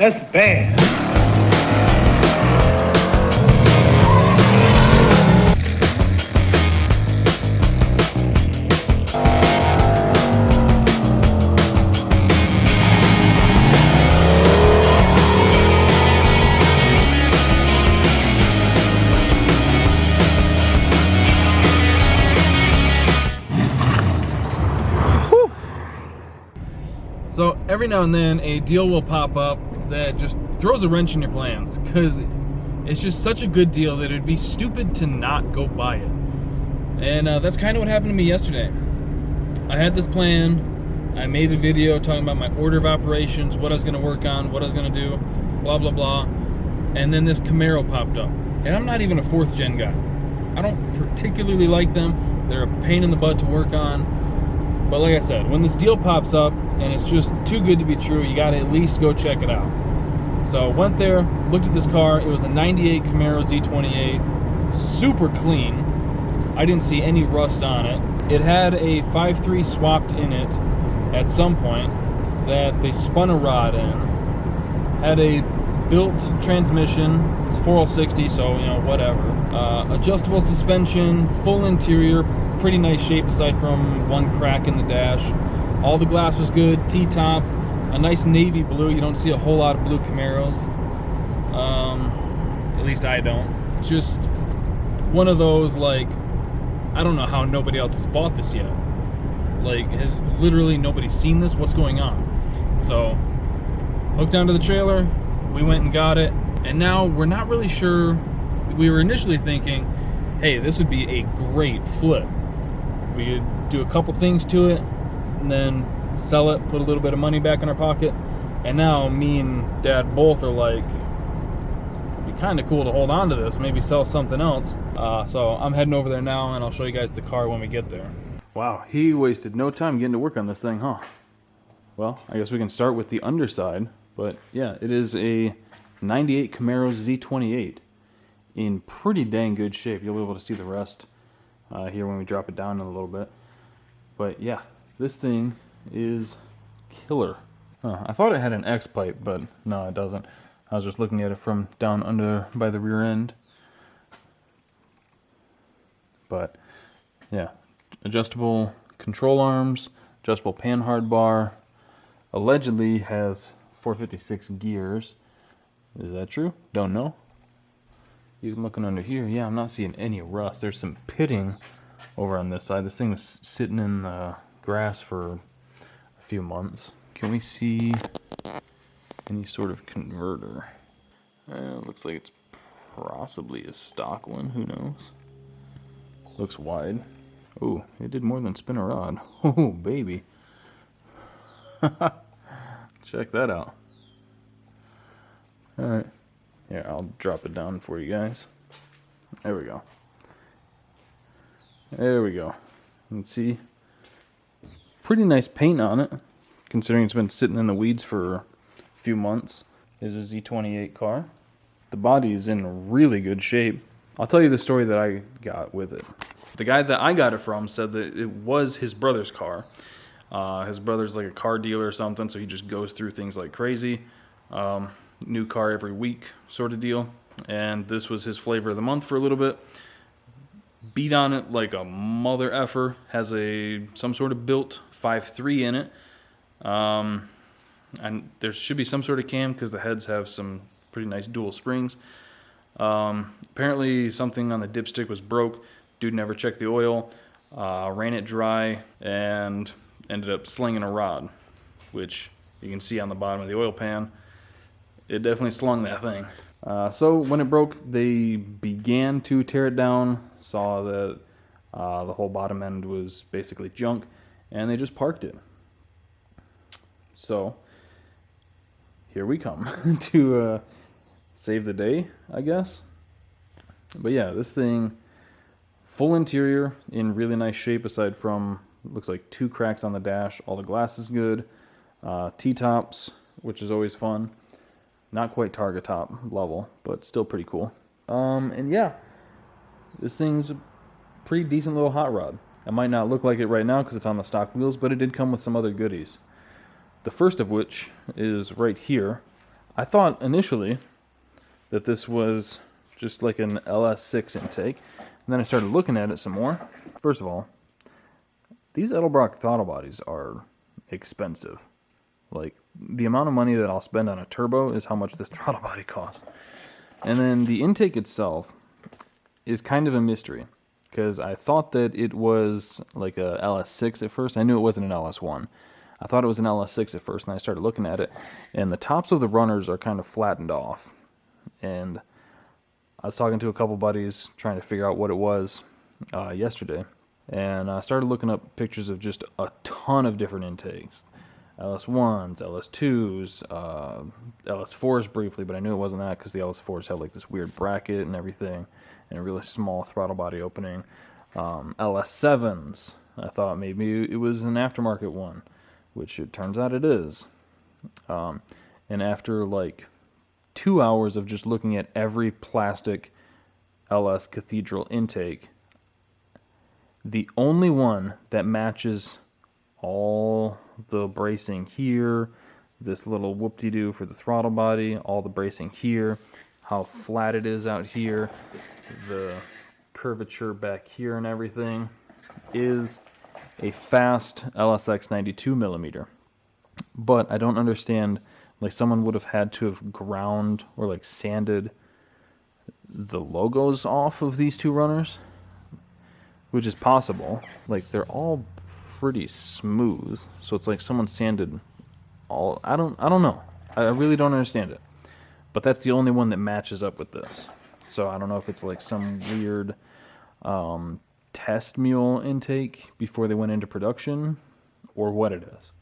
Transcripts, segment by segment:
That's bad. So every now and then a deal will pop up that just throws a wrench in your plans, because it's just such a good deal that it'd be stupid to not go buy it. And that's kind of what happened to me yesterday. I had this plan, I made a video talking about my order of operations, what I was going to work on, what I was going to do, blah blah blah, and then this Camaro popped up. And I'm not even a 4th gen guy. I don't particularly like them, they're a pain in the butt to work on. But like I said, when this deal pops up and it's just too good to be true, you gotta at least go check it out. So I went there, looked at this car. It was a 98 Camaro Z28, super clean. I didn't see any rust on it. It had a 5.3 swapped in it at some point that they spun a rod in. Had a built transmission, it's 460, so you know, whatever. Adjustable suspension, full interior, pretty nice shape aside from one crack in the dash. All the glass was good, T-top, a nice navy blue. You don't see a whole lot of blue Camaros. At least I don't. It's just one of those, like, I don't know how nobody else has bought this yet. Like, has literally nobody seen this? What's going on? So, hooked onto the trailer, we went and got it, and now we're not really sure. We were initially thinking, hey, this would be a great flip. We could do a couple things to it, and then sell it, put a little bit of money back in our pocket. And now me and Dad both are like, it'd be kind of cool to hold on to this, maybe sell something else. So I'm heading over there now, and I'll show you guys the car when we get there. Wow, he wasted no time getting to work on this thing, huh? Well, I guess we can start with the underside. But yeah, it is a 98 Camaro Z28 in pretty dang good shape. You'll be able to see the rest here when we drop it down in a little bit. But yeah, this thing is killer. I thought it had an X pipe, but no, it doesn't. I was just looking at it from down under by the rear end. But yeah, adjustable control arms, adjustable panhard bar. Allegedly has 456 gears. Is that true? Don't know. Even looking under here, yeah, I'm not seeing any rust. There's some pitting over on this side. This thing was sitting in the grass for a few months. Can we see any sort of converter? Looks like it's possibly a stock one. Who knows? Looks wide. Oh, it did more than spin a rod. Oh, baby. Check that out. Alright. Here, I'll drop it down for you guys. There we go. There we go. You can see pretty nice paint on it, considering it's been sitting in the weeds for a few months. This is a Z28 car. The body is in really good shape. I'll tell you the story that I got with it. The guy that I got it from said that it was his brother's car. His brother's like a car dealer or something, so he just goes through things like crazy. New car every week sort of deal. And this was his flavor of the month for a little bit. Beat on it like a mother effer. Has some sort of built 5.3 in it. And there should be some sort of cam because the heads have some pretty nice dual springs. Apparently something on the dipstick was broke. Dude never checked the oil. Ran it dry and ended up slinging a rod, which you can see on the bottom of the oil pan. It definitely slung that thing. So when it broke, they began to tear it down, saw that the whole bottom end was basically junk, and they just parked it. So here we come to save the day, I guess. But yeah, this thing, full interior, in really nice shape aside from, looks like 2 cracks on the dash. All the glass is good. T-tops, which is always fun. Not quite target top level, but still pretty cool. And yeah, this thing's a pretty decent little hot rod. It might not look like it right now because it's on the stock wheels, but it did come with some other goodies. The first of which is right here. I thought initially that this was just like an LS6 intake, and then I started looking at it some more. First of all, these Edelbrock throttle bodies are expensive. Like, the amount of money that I'll spend on a turbo is how much this throttle body costs. And then the intake itself is kind of a mystery, because I thought that it was like a LS6 at first. I knew it wasn't an LS1. I thought it was an LS6 at first, and I started looking at it, and the tops of the runners are kind of flattened off. And I was talking to a couple buddies trying to figure out what it was yesterday, and I started looking up pictures of just a ton of different intakes. LS1s, LS2s, LS4s briefly, but I knew it wasn't that because the LS4s had like this weird bracket and everything, and a really small throttle body opening. LS7s, I thought maybe it was an aftermarket one, which it turns out it is. And after like 2 hours of just looking at every plastic LS Cathedral intake, the only one that matches all the bracing here, this little whoop-de-doo for the throttle body, all the bracing here, how flat it is out here, the curvature back here and everything, is a fast LSX 92mm. But I don't understand, like someone would have had to have ground or like sanded the logos off of these two runners, which is possible. Like, they're all pretty smooth, so it's like someone sanded all. I don't know. I really don't understand it. But that's the only one that matches up with this. So I don't know if it's like some weird test mule intake before they went into production, or what it is.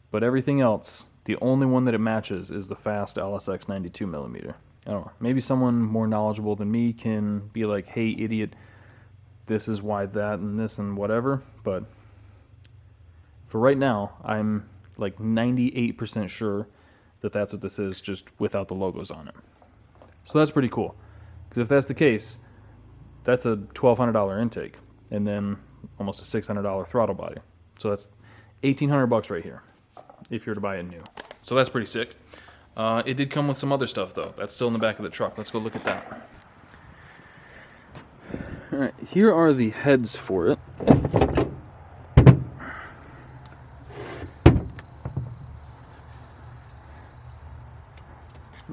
But everything else, the only one that it matches is the fast LSX 92mm. I don't know. Maybe someone more knowledgeable than me can be like, hey, idiot, this is why that and this and whatever. But for right now, I'm like 98% sure that that's what this is, just without the logos on it. So that's pretty cool. Because if that's the case, that's a $1,200 intake, and then almost a $600 throttle body. So that's $1,800 right here, if you're to buy it new. So that's pretty sick. It did come with some other stuff, though. That's still in the back of the truck. Let's go look at that. All right, here are the heads for it.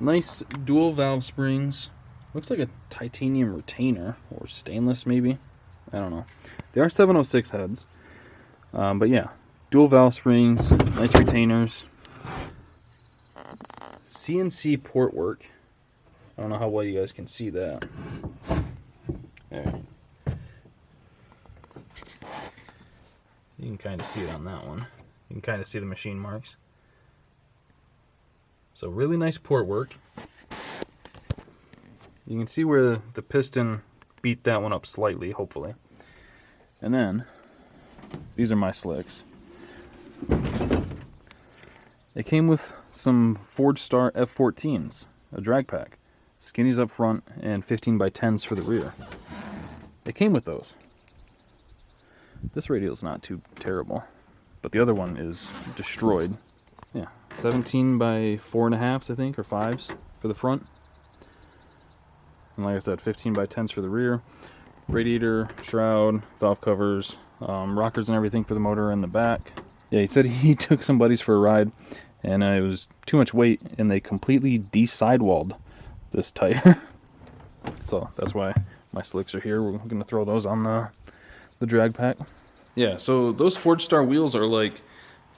Nice dual valve springs. Looks like a titanium retainer, or stainless maybe. I don't know. They are 706 heads. But yeah, dual valve springs, nice retainers. CNC port work. I don't know how well you guys can see that. There. You can kind of see it on that one. You can kind of see the machine marks. So really nice port work. You can see where the piston beat that one up slightly, hopefully. And then, these are my slicks. It came with some Forge Star F14s, a drag pack. Skinnies up front and 15x10s for the rear. It came with those. This radial's not too terrible, but the other one is destroyed. Yeah, 17 by 4.5s, I think, or 5s for the front. And like I said, 15x10s for the rear. Radiator, shroud, valve covers, rockers and everything for the motor in the back. Yeah, he said he took some buddies for a ride, and it was too much weight, and they completely de-sidewalled this tire. So that's why my slicks are here. We're going to throw those on the drag pack. Yeah, so those Forge Star wheels are like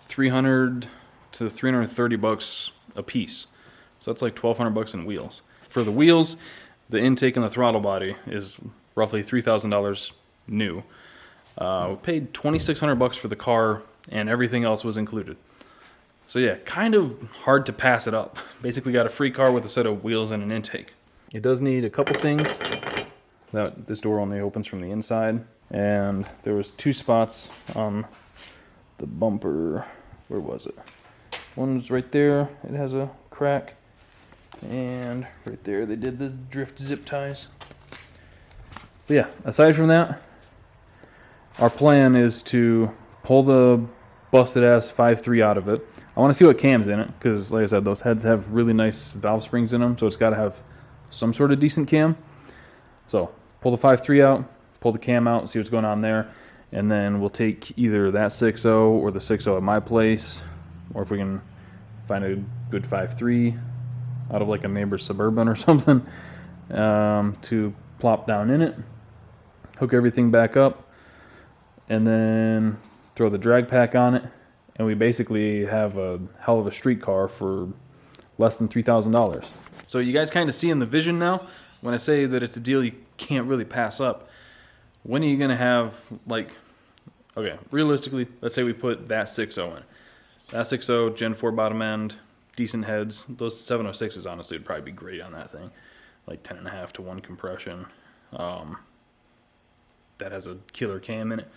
$300 to $330 a piece. So that's like $1,200 in wheels. For the wheels, the intake and the throttle body is roughly $3,000 new. We paid $2,600 for the car, and everything else was included. So yeah, kind of hard to pass it up. Basically got a free car with a set of wheels and an intake. It does need a couple things. This door only opens from the inside, and there was 2 spots on the bumper. Where was it? One's right there. It has a crack. And right there they did the drift zip ties. But yeah, aside from that, our plan is to pull the busted ass 5.3 out of it. I want to see what cam's in it, because like I said, those heads have really nice valve springs in them, so it's got to have some sort of decent cam. So pull the 5.3 out, pull the cam out, see what's going on there, and then we'll take either that 6.0 or the 6.0 at my place, or if we can find a good 5.3 out of like a neighbor's Suburban or something, to plop down in it, hook everything back up, and then throw the drag pack on it, and we basically have a hell of a street car for less than $3,000. So you guys kind of see in the vision now, when I say that it's a deal you can't really pass up. When are you going to have, like, okay, realistically, let's say we put that 6.0 in. That 6.0, Gen 4 bottom end, decent heads. Those 706s honestly would probably be great on that thing. Like 10.5 to 1 compression. That has a killer cam in it.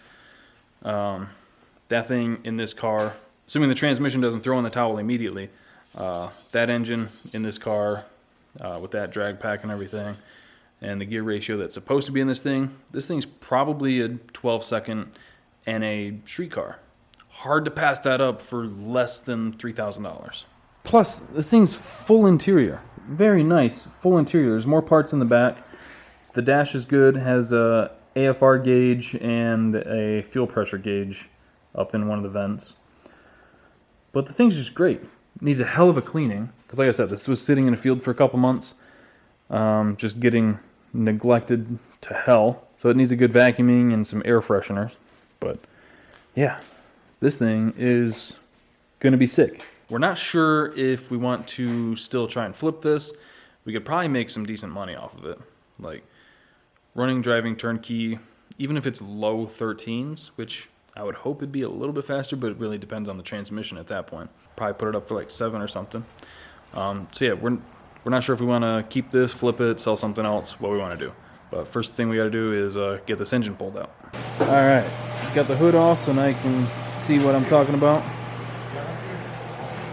That thing in this car, assuming the transmission doesn't throw in the towel immediately, that engine in this car, with that drag pack and everything, and the gear ratio that's supposed to be in this thing's probably a 12-second NA street car. Hard to pass that up for less than $3,000. Plus, this thing's full interior. Very nice, full interior. There's more parts in the back. The dash is good, has a AFR gauge and a fuel pressure gauge up in one of the vents. But the thing's just great. It needs a hell of a cleaning, because like I said, this was sitting in a field for a couple months, just getting neglected to hell. So it needs a good vacuuming and some air fresheners. But yeah, this thing is going to be sick. We're not sure if we want to still try and flip this. We could probably make some decent money off of it. Like running, driving, turnkey, even if it's low 13s, which I would hope it'd be a little bit faster, but it really depends on the transmission at that point. Probably put it up for like 7 or something. So yeah, we're not sure if we want to keep this, flip it, sell something else, what we want to do. But first thing we got to do is get this engine pulled out. All right, got the hood off so now you can see what I'm talking about.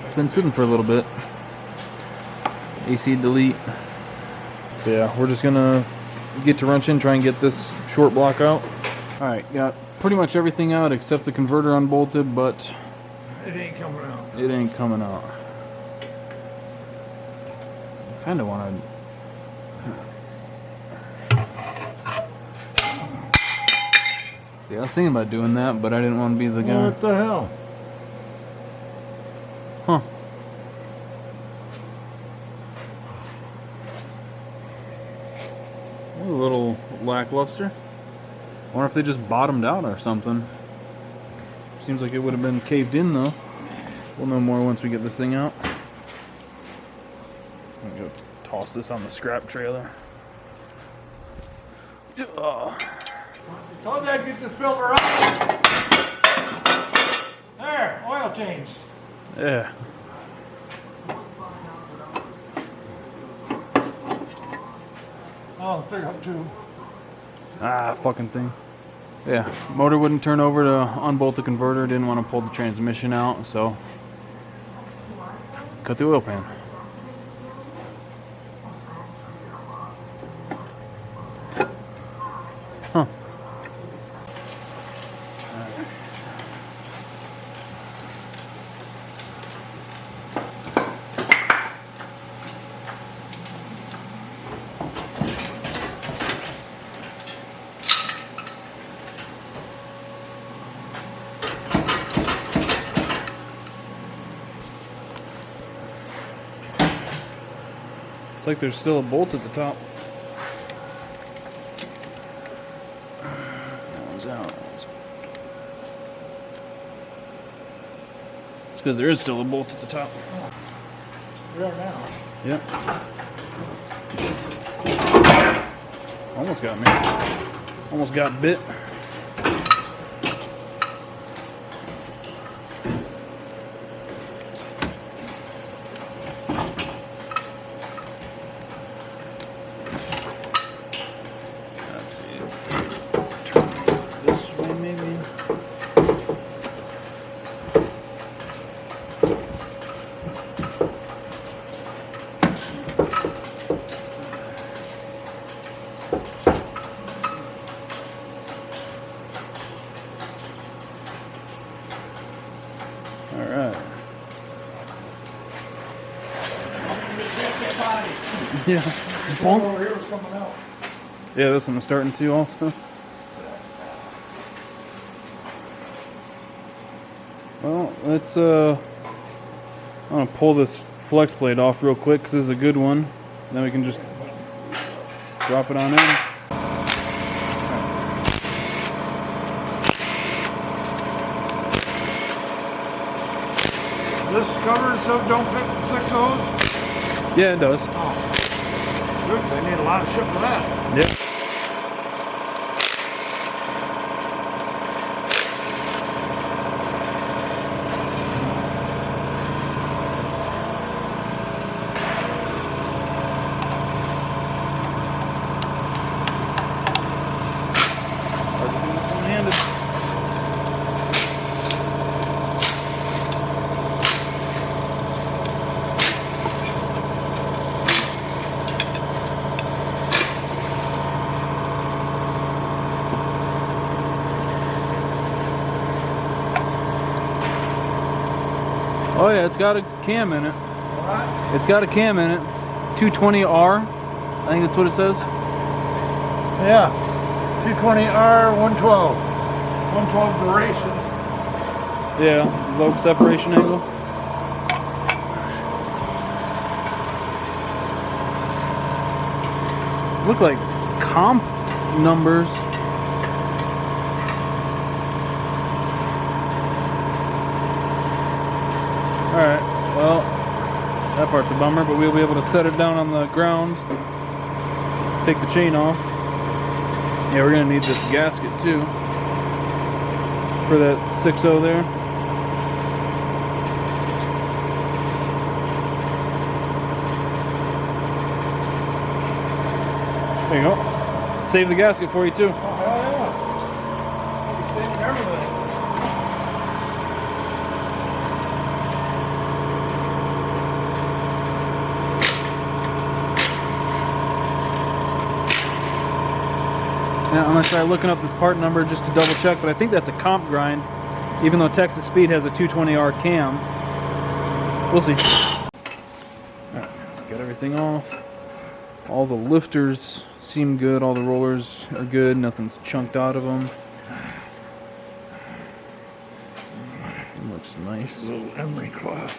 It's been sitting for a little bit. AC delete. So yeah, we're just gonna get to wrenching, try and get this short block out. All right, got pretty much everything out except the converter unbolted, but it ain't coming out. It ain't coming out. I kind of want to. See, I was thinking about doing that, but I didn't want to be the guy. What the hell? Huh. A little lackluster. I wonder if they just bottomed out or something. Seems like it would have been caved in though. We'll know more once we get this thing out. I'm gonna go toss this on the scrap trailer. Oh. Told you I'd get this filter out. There, oil change. Yeah. Oh, pick up too. Ah, fucking thing. Yeah, motor wouldn't turn over to unbolt the converter. Didn't want to pull the transmission out, so cut the oil pan. Huh. Looks like there's still a bolt at the top. That one's out. It's because there is still a bolt at the top. Right now. Yep. Almost got me. Almost got bit. body. Yeah. The one over here was coming out. Yeah, this one is starting to also. Well, let's I'm gonna pull this flex plate off real quick because this is a good one. Then we can just drop it on in. This cover so don't fit the 6.0s? Yeah, it does. Oh. Good, they need a lot of shit for that. Yep. Oh yeah, it's got a cam in it. What? It's got a cam in it. 220R. I think that's what it says. Yeah. 220R 112. 112 duration. Yeah, lobe separation angle. Look like comp numbers. Alright, well, that part's a bummer, but we'll be able to set it down on the ground, take the chain off. Yeah, we're going to need this gasket too, for that 6.0 there. There you go. Save the gasket for you too. Oh, hell yeah. You're saving everything. Now, I'm going to try looking up this part number just to double check, but I think that's a comp grind, even though Texas Speed has a 220R cam. We'll see. Alright, got everything off. All the lifters seem good, all the rollers are good, nothing's chunked out of them. Looks nice. Little emery cloth.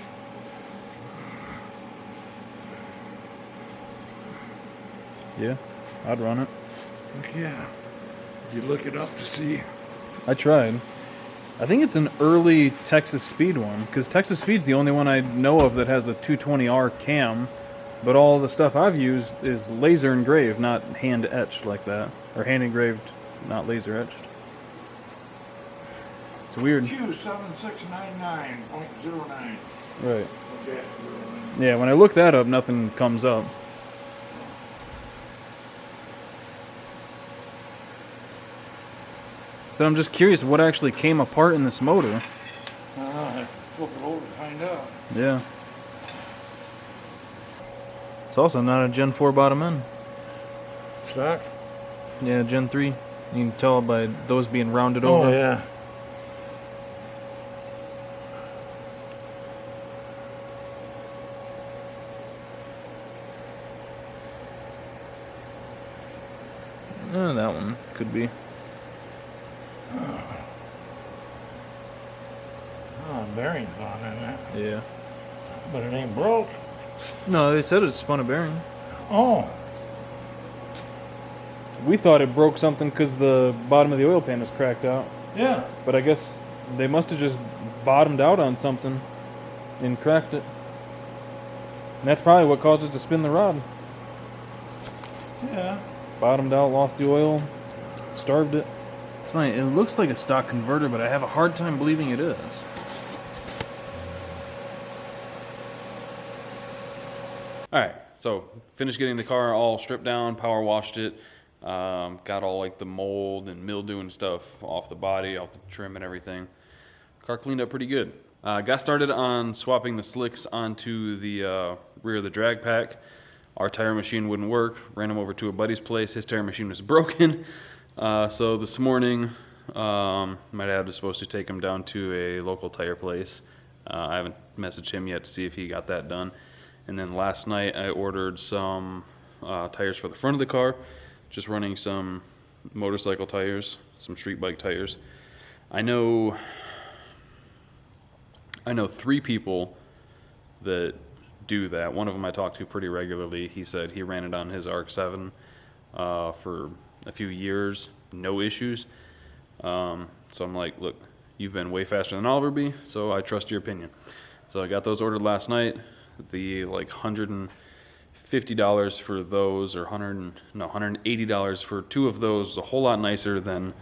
Yeah, I'd run it. Yeah. Did you look it up to see? I tried. I think it's an early Texas Speed one, because Texas Speed's the only one I know of that has a 220R cam, but all the stuff I've used is laser engraved, not hand etched like that. Or hand engraved, not laser etched. It's weird. Q7699.09. Right. Okay. Yeah, when I look that up, nothing comes up. So I'm just curious what actually came apart in this motor. I flip it over to find out. Yeah. It's also not a Gen 4 bottom end. Stock? Yeah, Gen 3. You can tell by those being rounded Oh, over. yeah. That one could be. Oh, bearing's on in that. Yeah. But it ain't broke. No, they said it spun a bearing. Oh. We thought it broke something because the bottom of the oil pan is cracked out. Yeah. But I guess they must have just bottomed out on something and cracked it. And that's probably what caused it to spin the rod. Yeah. Bottomed out, lost the oil, starved it. It's funny, it looks like a stock converter, but I have a hard time believing it is. Alright, so finished getting the car all stripped down, power washed it, got all like the mold and mildew and stuff off the body, off the trim and everything. Car cleaned up pretty good. Got started on swapping the slicks onto the rear of the drag pack. Our tire machine wouldn't work. Ran him over to a buddy's place. His tire machine was broken. So this morning, my dad was supposed to take him down to a local tire place. I haven't messaged him yet to see if he got that done. And then last night I ordered some tires for the front of the car, just running some motorcycle tires, some street bike tires. I know 3 people that do that. One of them I talk to pretty regularly. He said he ran it on his RX-7 for a few years, no issues. So I'm like, look, you've been way faster than I'll ever be, so I trust your opinion. So I got those ordered last night. The like $150 for those, or $180 for 2 of those, is a whole lot nicer than,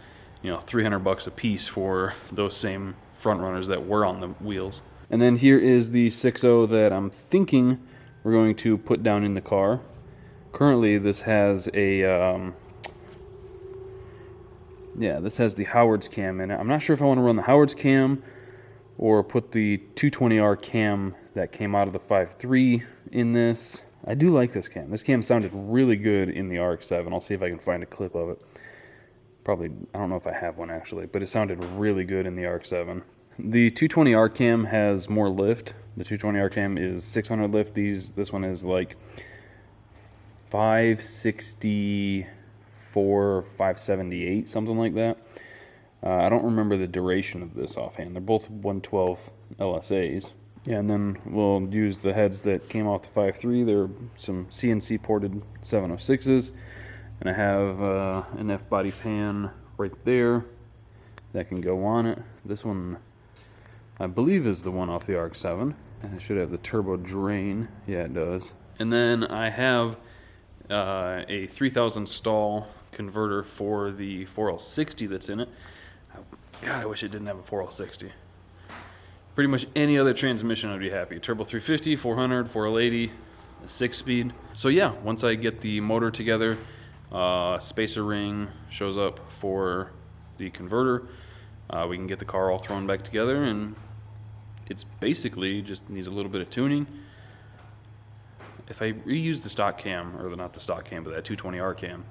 $300 a piece for those same front runners that were on the wheels. And then here is the 6.0 that I'm thinking we're going to put down in the car. Currently this has a this has the Howard's cam in it. I'm not sure if I want to run the Howard's cam or put the 220R cam that came out of the 5.3 in this. I do like this cam. This cam sounded really good in the RX-7. I'll see if I can find a clip of it. Probably, I don't know if I have one actually, but it sounded really good in the RX-7. The 220R cam has more lift. The 220R cam is 600 lift. This one is like 564, 578, something like that. I don't remember the duration of this offhand. They're both 112 LSAs. Yeah, and then we'll use the heads that came off the 5.3. They're some CNC ported 706s. And I have an F-body pan right there that can go on it. This one, I believe, is the one off the RX-7. And it should have the turbo drain. Yeah, it does. And then I have a 3000 stall converter for the 4L60 that's in it. God, I wish it didn't have a 4L60. Pretty much any other transmission I'd be happy. Turbo 350, 400, 4L80, a 6-speed. So yeah, once I get the motor together, spacer ring shows up for the converter, we can get the car all thrown back together, and it's basically just needs a little bit of tuning. If I reuse the stock cam, or not the stock cam, but that 220R cam,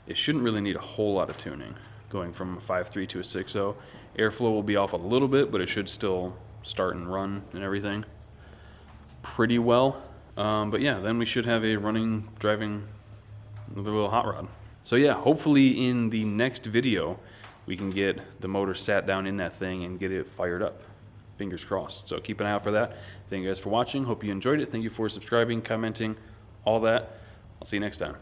it shouldn't really need a whole lot of tuning. Going from a 5.3 to a 6.0, airflow will be off a little bit, but it should still start and run and everything pretty well. But yeah, then we should have a driving little hot rod. So yeah, hopefully in the next video we can get the motor sat down in that thing and get it fired up. Fingers crossed. So keep an eye out for that. Thank you guys for watching. Hope you enjoyed it. Thank you for subscribing, commenting, all that. I'll see you next time.